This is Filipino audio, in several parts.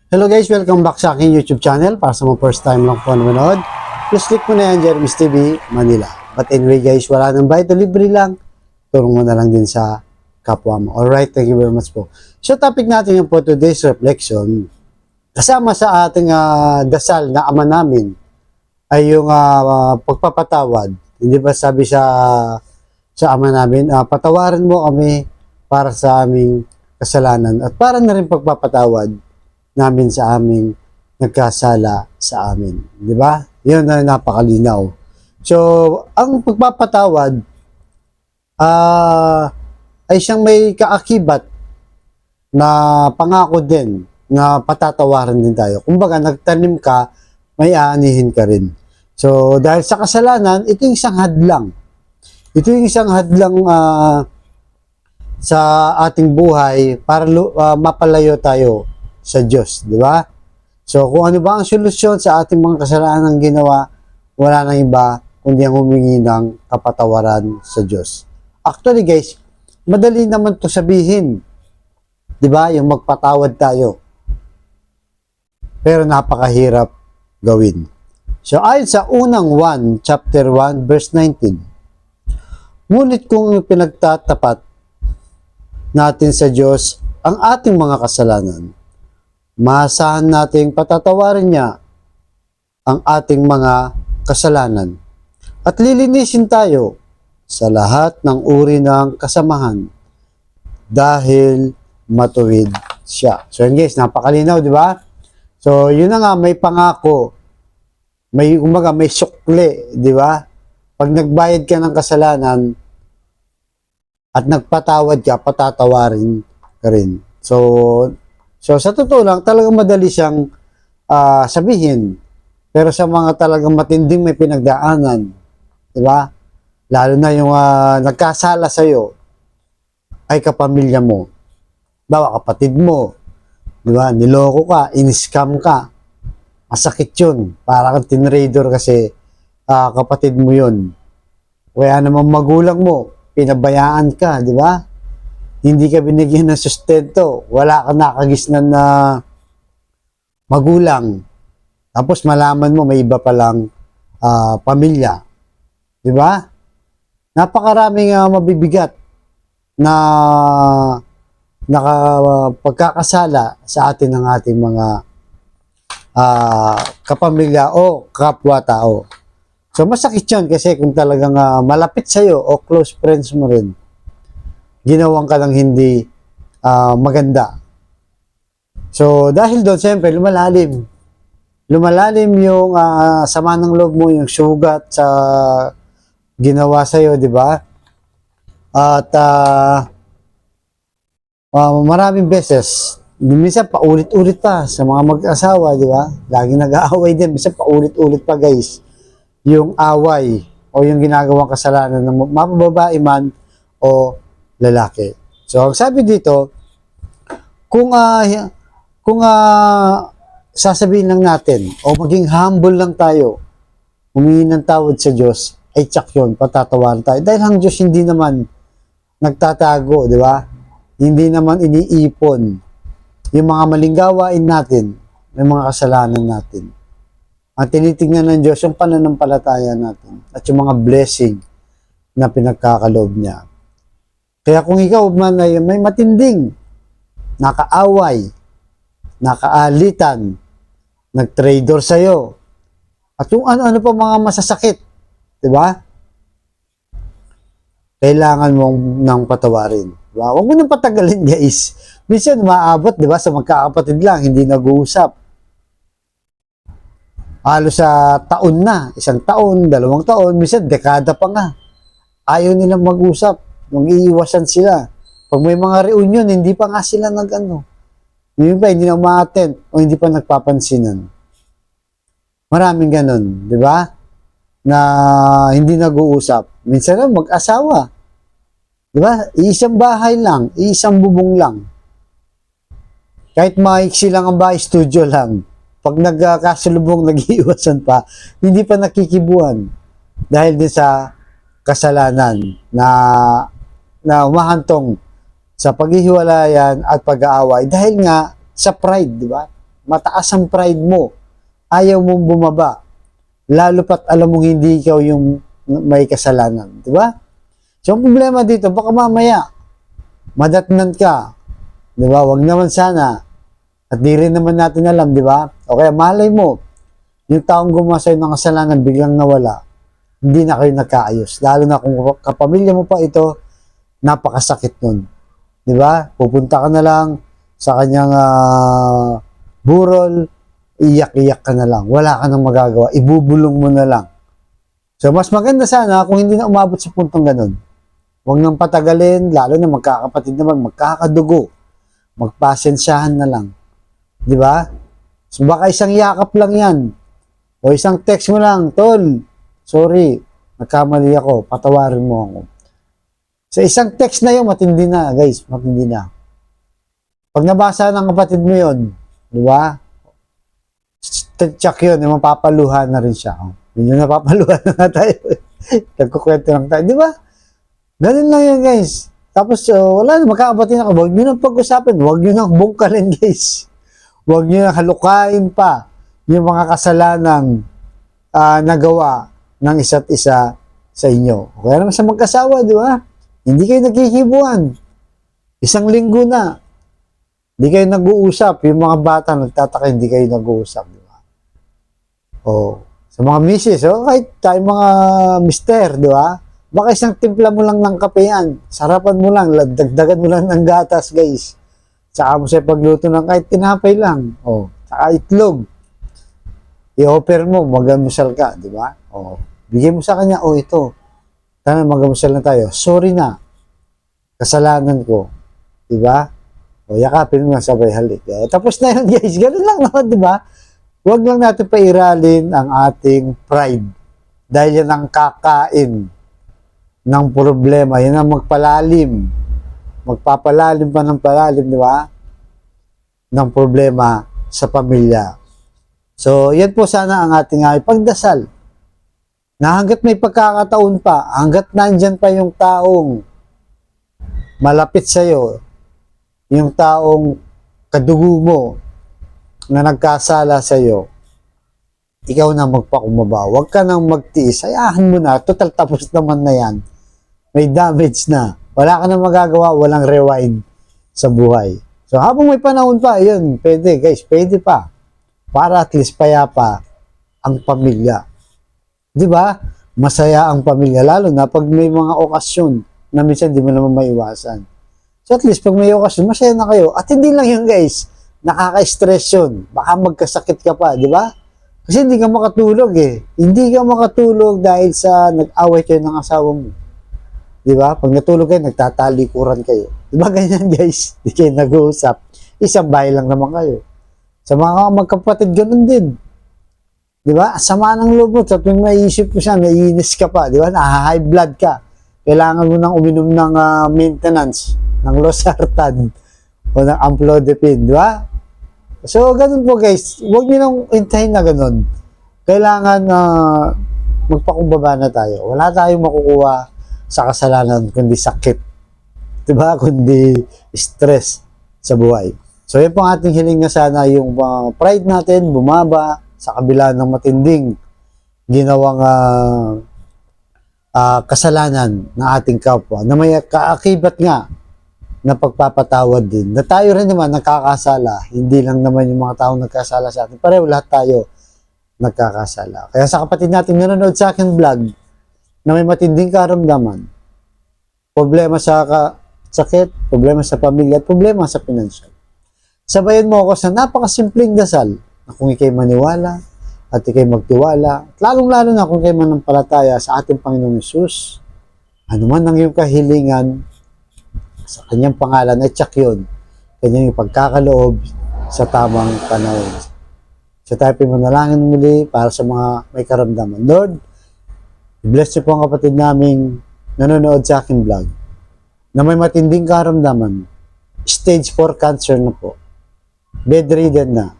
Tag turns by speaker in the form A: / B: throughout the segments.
A: Hello guys, welcome back sa aking YouTube channel. Para sa mga first time lang po nanonood, please click mo na yan, Jeremy's TV, Manila. But anyway guys, wala nang bayad, libre lang. Turong mo na lang din sa kapwa mo. Alright, thank you very much po. So topic natin yung po today's reflection. Kasama sa ating dasal na ama namin ay yung pagpapatawad. Hindi ba sabi sa ama namin, patawarin mo kami para sa aming kasalanan at para na rin pagpapatawad namin sa aming nagkasala sa amin. Di ba? Yun na napakalinaw. So, ang pagpapatawad ay siyang may kaakibat na pangako din na patatawarin din tayo. Kumbaga, nagtanim ka, may aanihin ka rin. So, dahil sa kasalanan, ito yung isang hadlang. Ito yung isang hadlang sa ating buhay para mapalayo tayo sa Diyos, di ba? So, kung ano ba ang solusyon sa ating mga kasalanan ginawa, wala nang iba kundi ang humingi ng kapatawaran sa Diyos. Actually, guys, madali naman to sabihin, di ba? Yung magpatawad tayo. Pero napakahirap gawin. So, ayon sa unang 1, chapter 1, verse 19, ngunit kung pinagtatapat natin sa Diyos ang ating mga kasalanan, maasahan nating patatawarin niya ang ating mga kasalanan at lilinisin tayo sa lahat ng uri ng kasamahan dahil matuwid siya. So yun guys, napakalinaw, di ba? So yun na nga, may pangako, may umaga, may sukli, di ba? Pag nagbayad ka ng kasalanan at nagpatawad ka, patatawarin ka rin. So sa totoo lang, talagang madali siyang sabihin. Pero sa mga talagang matinding may pinagdaanan, di ba? Lalo na yung nagkasala sa'yo, ay kapamilya mo. Bawa kapatid mo, di ba? Niloko ka, in-scam ka. Masakit yun. Para kang tinrader kasi kapatid mo yun. Kaya naman magulang mo, pinabayaan ka, di ba? Hindi ka binigyan ng sustento, wala ka nakagisnan na magulang. Tapos malaman mo may iba palang pamilya. Di ba? Napakaraming mabibigat na pagkakasala sa atin ng ating mga kapamilya o kapwa-tao. So masakit yun kasi kung talagang malapit sa'yo o close friends mo rin, ginawang ka lang hindi maganda. So, dahil doon, siyempre, lumalalim. Lumalalim yung sama ng loob mo, yung sugat sa ginawa sa'yo, di ba? At maraming beses, minsan paulit-ulit pa sa mga mag-asawa, di ba? Laging nag-aaway din, minsan paulit-ulit pa, guys. Yung away o yung ginagawang kasalanan ng mapababae man o lalaki. So, ang sabi dito, kung sasabihin lang natin o maging humble lang tayo, humingi ng tawad sa Diyos, ay tsak yun, patatawaran tayo. Dahil ang Diyos hindi naman nagtatago, di ba? Hindi naman iniipon yung mga maling gawain natin, yung mga kasalanan natin. Ang tinitingnan ng Diyos, yung pananampalataya natin at yung mga blessing na pinagkakaloob niya. Kaya kung ikaw man ay may matinding nakaaway, nakaalitan, nag-traitor sa'yo, at yung ano-ano pa mga masasakit, di ba? Kailangan mong nang patawarin. Diba? Huwag mo nang patagalin, guys. Minsan maabot, di ba, sa magkakapatid lang, hindi nag-uusap. Halos sa taon na, 1 taon, 2 taon, minsan dekada pa nga. Ayaw nilang mag-usap. Nung iiwasan sila. Pag may mga reunion, hindi pa nga sila hindi pa, hindi na umaattend o hindi pa nagpapansinan. Maraming ganun, di ba? Na hindi nag-uusap. Minsan na mag-asawa. Di ba? Iisang bahay lang, iisang bubong lang. Kahit maiksi lang ang bahay, studio lang. Pag nagkasalubong, nag-iiwasan pa, hindi pa nakikibuan. Dahil din sa kasalanan na umahantong sa paghihiwalayan at pag-aaway dahil nga sa pride, di ba? mataas ang pride mo, ayaw mong bumaba, lalo pat alam mong hindi ikaw yung may kasalanan, di ba? So, ang problema dito, baka mamaya, madatnan ka, di ba? Wag naman sana, at di rin naman natin alam, di ba? O kaya malay mo, yung taong gumawa sa'yo ng kasalanan, biglang nawala, hindi na kayo nagkaayos. Lalo na kung kapamilya mo pa ito, napakasakit nun. Di ba? Pupunta ka na lang sa kanyang burol, iyak-iyak ka na lang. Wala ka nang magagawa. Ibubulong mo na lang. So, mas maganda sana kung hindi na umabot sa puntong ganun. Huwag nang patagalin, lalo na magkakapatid naman, magkakadugo. Magpasensyahan na lang. Di ba? So, baka isang yakap lang yan. O isang text mo lang, Tol, sorry, nagkamali ako, patawarin mo ako. So, isang text na yun, matindi na, guys, matindi na. Pag nabasa ng kapatid mo yun, di ba? Check yun, mapapaluhan na rin siya. Yun yung napapaluhan na tayo. Nagkukwento lang tayo, di ba? Ganun lang yun, guys. Tapos, wala na, magkakapatid na ka. Huwag nyo nang pag-usapan. Huwag nyo nang bungkalin, guys. Huwag nyo nang halukain pa yung mga kasalanang nagawa ng isa't isa sa inyo. Kaya naman sa magkasawa, di ba? Hindi kayo nagkikibuan. Isang linggo na. Hindi kayo nag-uusap. Yung mga bata nagtataka, hindi kayo nag-uusap, di ba? O, sa mga misis, kahit tayo mga mister, di ba? Baka isang timpla mo lang ng kape yan. Sarapan mo lang, dagdagan mo lang ng gatas, guys. Tsaka mo sa pagluto ng kahit tinapay lang. O, tsaka itlog. I-offer mo, magamusal ka, di ba? O, bigyan mo sa kanya, ito. Tama, magamusal na tayo. Sorry na. Kasalanan ko. Di ba? O, yakapin mo sabay halik. Tapos na yun, guys. Ganun lang naman, di ba? Huwag lang natin pairalin ang ating pride. Dahil yan ang kakain ng problema. Yan ang magpalalim. Magpapalalim pa ng palalim, di ba? Ng problema sa pamilya. So, yan po sana ang ating pagdasal. Na hanggat may pagkakataon pa, hanggat nandyan pa yung taong malapit sa'yo, yung taong kadugo mo na nagkasala sa'yo, ikaw na magpakumbaba. Huwag ka nang magtiis. Ayahan mo na. Total tapos naman na yan. May damage na. Wala ka nang magagawa. Walang rewind sa buhay. So, habang may panahon pa, yun, pwede guys, pwede pa. Para at least payapa ang pamilya. Di ba? Masaya ang pamilya. Lalo na pag may mga okasyon na minsan di mo naman maiwasan. So at least pag may okasyon, masaya na kayo. At hindi lang yun guys, nakaka-stress yun. Baka magkasakit ka pa, di ba? Kasi hindi ka makatulog eh. Hindi ka makatulog dahil sa nag-away kayo ng asawa mo. Di ba? Pag natulog kayo, nagtatalikuran kayo. Di ba ganyan guys? Hindi kayo nag-uusap. Isang bahay lang naman kayo. Sa mga magkapatid, ganun din. Di ba? Sama ng loob mo. Sa tuwing naisip mo siya, naiinis ka pa. Di ba? High blood ka. Kailangan mo nang uminom ng maintenance, ng losartan, o ng amlodipine. Di ba? So, ganun po guys. Huwag nyo nang hintayin na ganun. Kailangan magpakumbaba na tayo. Wala tayong makukuha sa kasalanan kundi sakit. Di ba? Kundi stress sa buhay. So, yun po ang ating hiling na sana yung pride natin bumaba sa kabila ng matinding ginawang kasalanan ng ating kapwa na may kaakibat nga na pagpapatawad din. Na tayo rin naman nagkakasala. Hindi lang naman yung mga taong nagkasala sa atin. Pareho lahat tayo nagkakasala. Kaya sa kapatid natin nanonood sa akin vlog na may matinding karamdaman, problema sa sakit, problema sa pamilya, at problema sa financial. Sabayan mo ako sa napakasimpleng dasal na kung ikay maniwala at ikay magtiwala, at lalong-lalo na kung ikay manampalataya sa ating Panginoong Hesus, anuman ang iyong kahilingan sa kanyang pangalan ay tsak yun, kanyang ipagkakaloob sa tamang panahon. So tayo manalangin muli para sa mga may karamdaman. Lord, bless niyo po ang kapatid naming nanonood sa aking vlog na may matinding karamdaman, stage 4 cancer na po, bedridden na,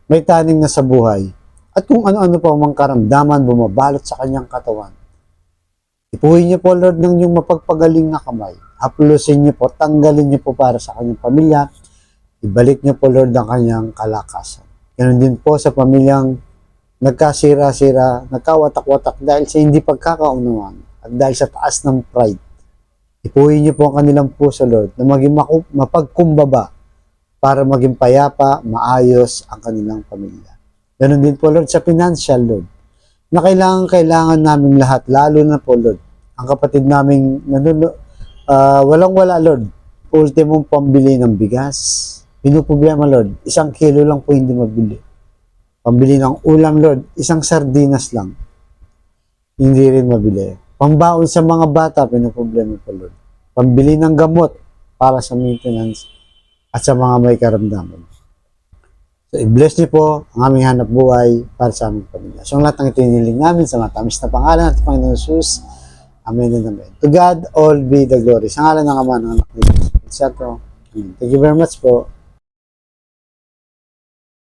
A: may taning na sa buhay, at kung ano-ano pa mang karamdaman bumabalot sa kanyang katawan. Ipuhin niyo po, Lord, ng inyong mapagpagaling na kamay. Haplusin niyo po, tanggalin niyo po para sa kanyang pamilya. Ibalik niyo po, Lord, ang kanyang kalakasan. Ganun din po sa pamilyang nagkasira-sira, nagkawatak-watak dahil sa hindi pagkakaunawaan at dahil sa taas ng pride. Ipuhin niyo po ang kanilang puso, Lord, na maging mapagkumbaba para maging payapa, maayos ang kanilang pamilya. Ganun din po, Lord, sa financial, Lord, na kailangan namin lahat, lalo na po, Lord, ang kapatid naming walang-wala, Lord, ultimong pambili ng bigas. Pinuproblema, Lord, 1 kilo lang po hindi mabili. Pambili ng ulam, Lord, 1 sardinas lang. Hindi rin mabili. Pambaon sa mga bata, pinuproblema po, Lord. Pambili ng gamot para sa maintenance at sa mga may karamdaman. So, i-bless niyo po ang aming hanap buhay para sa aming pamilya. So, ang lahat ng itiniling namin sa matamis na pangalan at Panginoon Jesus. Amen and amen. To God all be the glory. Sa ngalan ng Ama ng Anak ng Diyos. Thank you very much po.